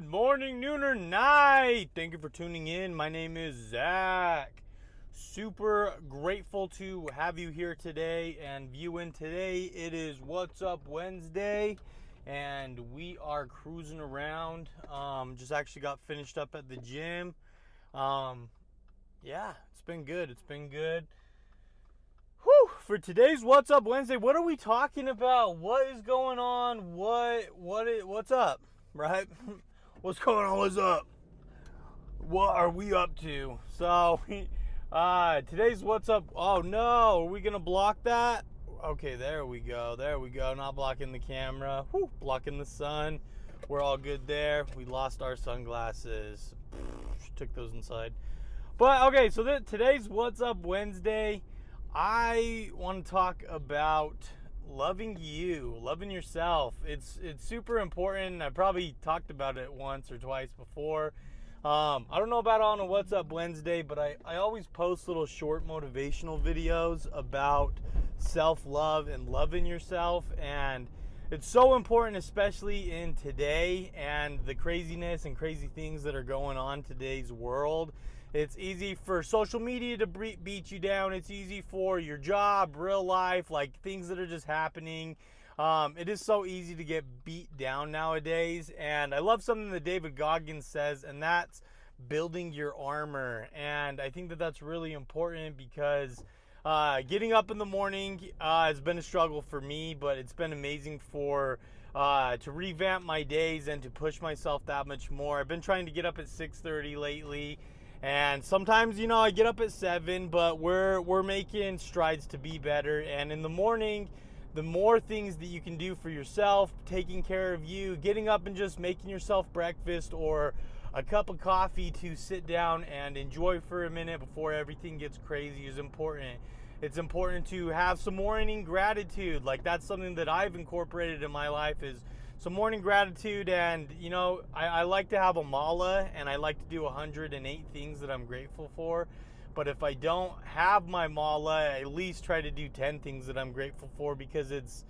Good morning, noon, or night. Thank you for tuning in. My name is Zach. Super grateful to have you here today and viewing today. It is What's Up Wednesday, and we are cruising around. Just actually got finished up at the gym. Yeah, it's been good. It's been good. Whew, for today's What's Up Wednesday, what are we talking about? What is going on? What's up? Right? What's going on? What's up? What are we up to? So, today's What's Up. Oh no, are we gonna block that? Okay, there we go. There we go. Not blocking the camera. Whew, blocking the sun. We're all good there. We lost our sunglasses. Took those inside. But okay, so today's What's Up Wednesday. I want to talk about loving you, loving yourself. It's super important. I probably talked about it once or twice before. I don't know about on a What's Up Wednesday, but I always post little short motivational videos about self-love and loving yourself. And it's so important, especially in today and the craziness and crazy things that are going on in today's world. It's easy for social media to beat you down. It's easy for your job, real life, like things that are just happening. It is so easy to get beat down nowadays. And I love something that David Goggins says, and that's building your armor. And I think that that's really important because getting up in the morning has been a struggle for me, but it's been amazing to revamp my days and to push myself that much more. I've been trying to get up at 6:30 lately. And sometimes, I get up at 7, but we're making strides to be better. And in the morning, the more things that you can do for yourself, taking care of you, getting up and just making yourself breakfast or a cup of coffee to sit down and enjoy for a minute before everything gets crazy is important. It's important to have some morning gratitude. Like, that's something that I've incorporated in my life is some morning gratitude. And I like to have a mala, and I like to do 108 things that I'm grateful for. But if I don't have my mala, I at least try to do 10 things that I'm grateful for, because it's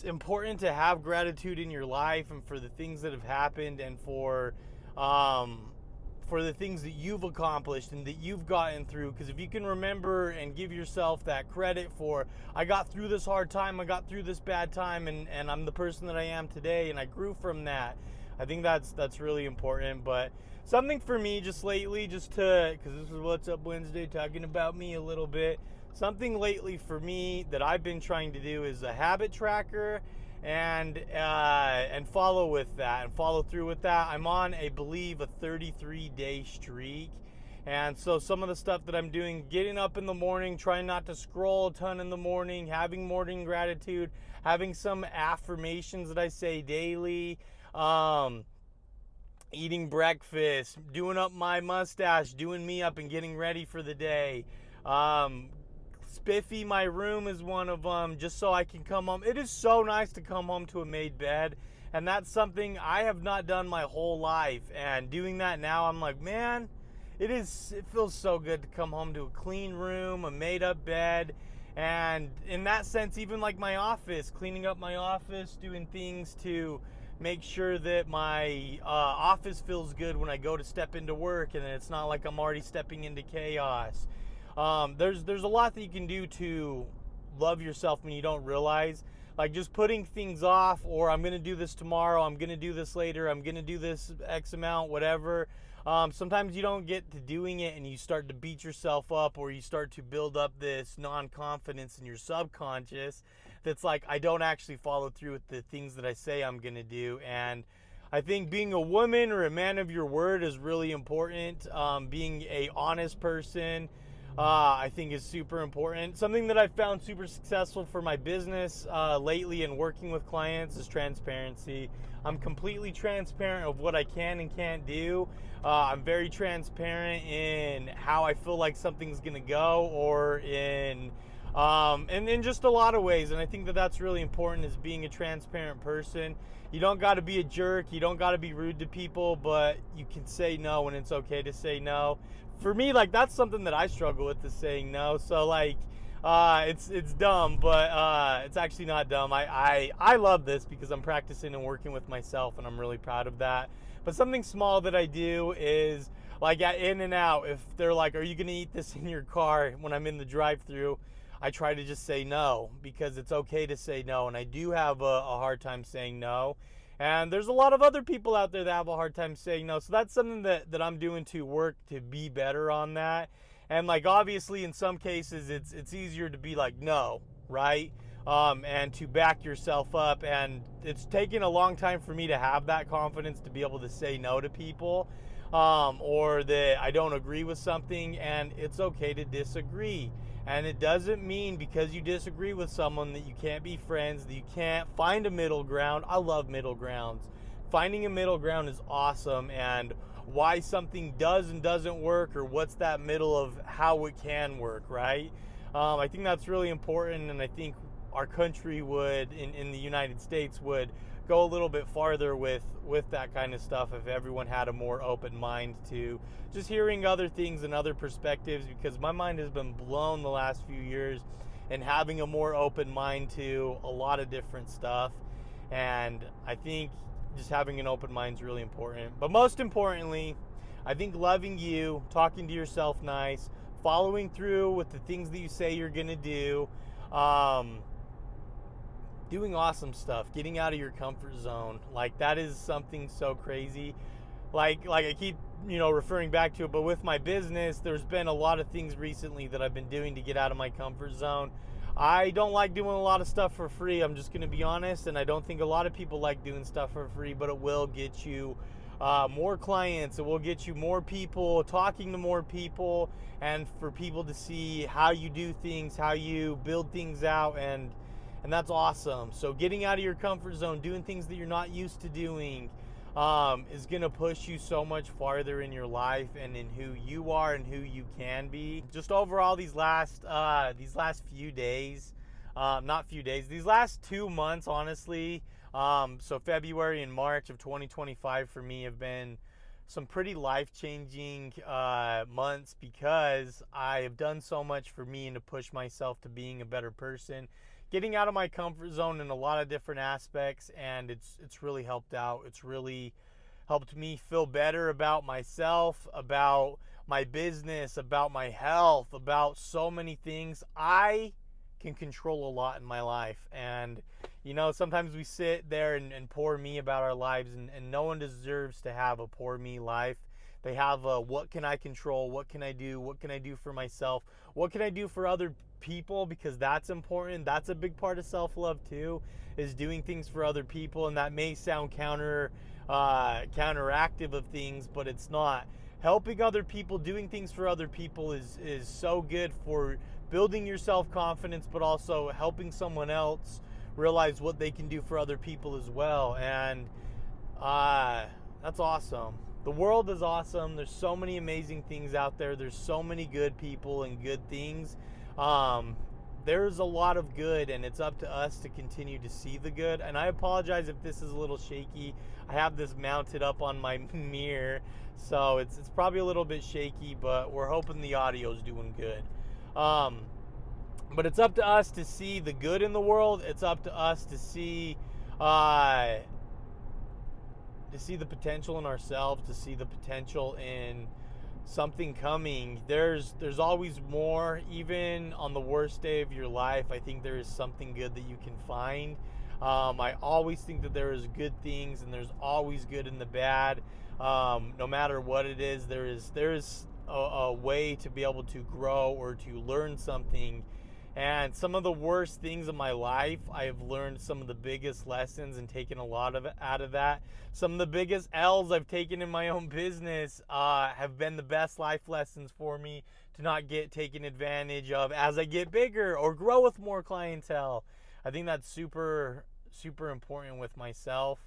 important to have gratitude in your life and for the things that have happened and for the things that you've accomplished and that you've gotten through. Because if you can remember and give yourself that credit for, I got through this hard time, I got through this bad time, and I'm the person that I am today, and I grew from that. I think that's really important. But something for me just lately, because this is What's Up Wednesday, talking about me a little bit. Something lately for me that I've been trying to do is a habit tracker, and follow with that and follow through with that. I'm on, I believe, a 33-day streak. And so some of the stuff that I'm doing, getting up in the morning, trying not to scroll a ton in the morning, having morning gratitude, having some affirmations that I say daily, eating breakfast, doing up my mustache, doing me up and getting ready for the day. Spiffy my room is one of them, just so I can come home. It is so nice to come home to a made bed, and that's something I have not done my whole life. And doing that now, I'm like, man, it feels so good to come home to a clean room, a made up bed. And in that sense, even like my office, cleaning up my office, doing things to make sure that my office feels good when I go to step into work, and it's not like I'm already stepping into chaos. There's a lot that you can do to love yourself when you don't realize. Like just putting things off, or I'm going to do this tomorrow, I'm going to do this later, I'm going to do this X amount, whatever. Sometimes you don't get to doing it, and you start to beat yourself up, or you start to build up this non-confidence in your subconscious that's like, I don't actually follow through with the things that I say I'm going to do. And I think being a woman or a man of your word is really important. Being a honest person, I think is super important. Something that I've found super successful for my business lately and working with clients is transparency. I'm completely transparent of what I can and can't do. I'm very transparent in how I feel like something's gonna go, or in just a lot of ways. And I think that that's really important, is being a transparent person. You don't got to be a jerk. You don't got to be rude to people, but you can say no when it's okay to say no. For me, like, that's something that I struggle with, is saying no. So like, It's dumb, but it's actually not dumb. I love this because I'm practicing and working with myself, and I'm really proud of that. But something small that I do is like at In-N-Out, if they're like, "Are you gonna eat this in your car?" when I'm in the drive-through, I try to just say no because it's okay to say no, and I do have a hard time saying no. And there's a lot of other people out there that have a hard time saying no. So that's something that I'm doing to work to be better on that. And like obviously in some cases it's easier to be like no, right? And to back yourself up. And it's taken a long time for me to have that confidence to be able to say no to people, or that I don't agree with something, and it's okay to disagree. And it doesn't mean because you disagree with someone that you can't be friends, that you can't find a middle ground. I love middle grounds. Finding a middle ground is awesome, and why something does and doesn't work, or what's that middle of how it can work, right? I think that's really important, and I think our country would, in the United States, would go a little bit farther with that kind of stuff if everyone had a more open mind to just hearing other things and other perspectives, because my mind has been blown the last few years, and having a more open mind to a lot of different stuff. And I think just having an open mind is really important. But most importantly, I think loving you, talking to yourself nice, following through with the things that you say you're going to do, doing awesome stuff, getting out of your comfort zone. Like that is something so crazy. Like I keep, referring back to it, but with my business, there's been a lot of things recently that I've been doing to get out of my comfort zone. I don't like doing a lot of stuff for free. I'm just going to be honest, and I don't think a lot of people like doing stuff for free, but it will get you more clients. It will get you more people, talking to more people, and for people to see how you do things, how you build things out, and that's awesome. So getting out of your comfort zone, doing things that you're not used to doing, is going to push you so much farther in your life and in who you are and who you can be. Just overall, these last few days, these last 2 months, honestly, so February and March of 2025 for me have been some pretty life-changing months, because I have done so much for me and to push myself to being a better person, getting out of my comfort zone in a lot of different aspects, and it's really helped out. It's really helped me feel better about myself, about my business, about my health, about so many things. I can control a lot in my life, and sometimes we sit there and poor me about our lives, and no one deserves to have a poor me life. They have a, what can I control? What can I do? What can I do for myself? What can I do for other people? Because that's important. That's a big part of self-love too, is doing things for other people. And that may sound counteractive of things, but it's not. Helping other people, doing things for other people is so good for building your self-confidence, but also helping someone else realize what they can do for other people as well. And that's awesome. The world is awesome. There's so many amazing things out there. There's so many good people and good things. There's a lot of good, and it's up to us to continue to see the good. And I apologize if this is a little shaky. I have this mounted up on my mirror, so it's probably a little bit shaky, but we're hoping the audio's doing good. But it's up to us to see the good in the world. It's up to us to see the potential in ourselves, to see the potential in something coming. There's always more. Even on the worst day of your life, I think there is something good that you can find. I always think that there is good things, and there's always good in the bad. No matter what it is, there is a way to be able to grow or to learn something. And some of the worst things in my life, I have learned some of the biggest lessons and taken a lot of it out of that. Some of the biggest L's I've taken in my own business have been the best life lessons for me to not get taken advantage of as I get bigger or grow with more clientele. I think that's super, super important with myself.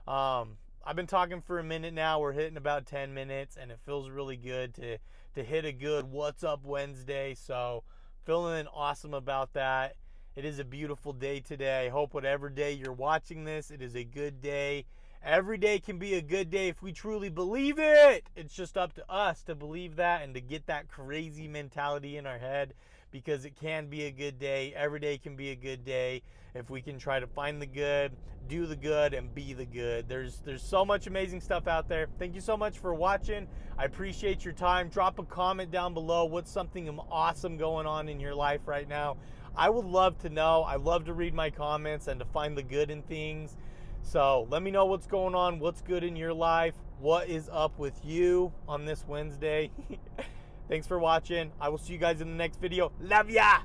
I've been talking for a minute now. We're hitting about 10 minutes, and it feels really good to hit a good What's Up Wednesday. So feeling awesome about that. It is a beautiful day today. I hope whatever day you're watching this, it is a good day. Every day can be a good day if we truly believe it. It's just up to us to believe that and to get that crazy mentality in our head, because it can be a good day. Every day can be a good day if we can try to find the good, do the good, and be the good. There's so much amazing stuff out there. Thank you so much for watching. I appreciate your time. Drop a comment down below. What's something awesome going on in your life right now? I would love to know. I love to read my comments and to find the good in things. So let me know what's going on, what's good in your life, what is up with you on this Wednesday. Thanks for watching. I will see you guys in the next video. Love ya!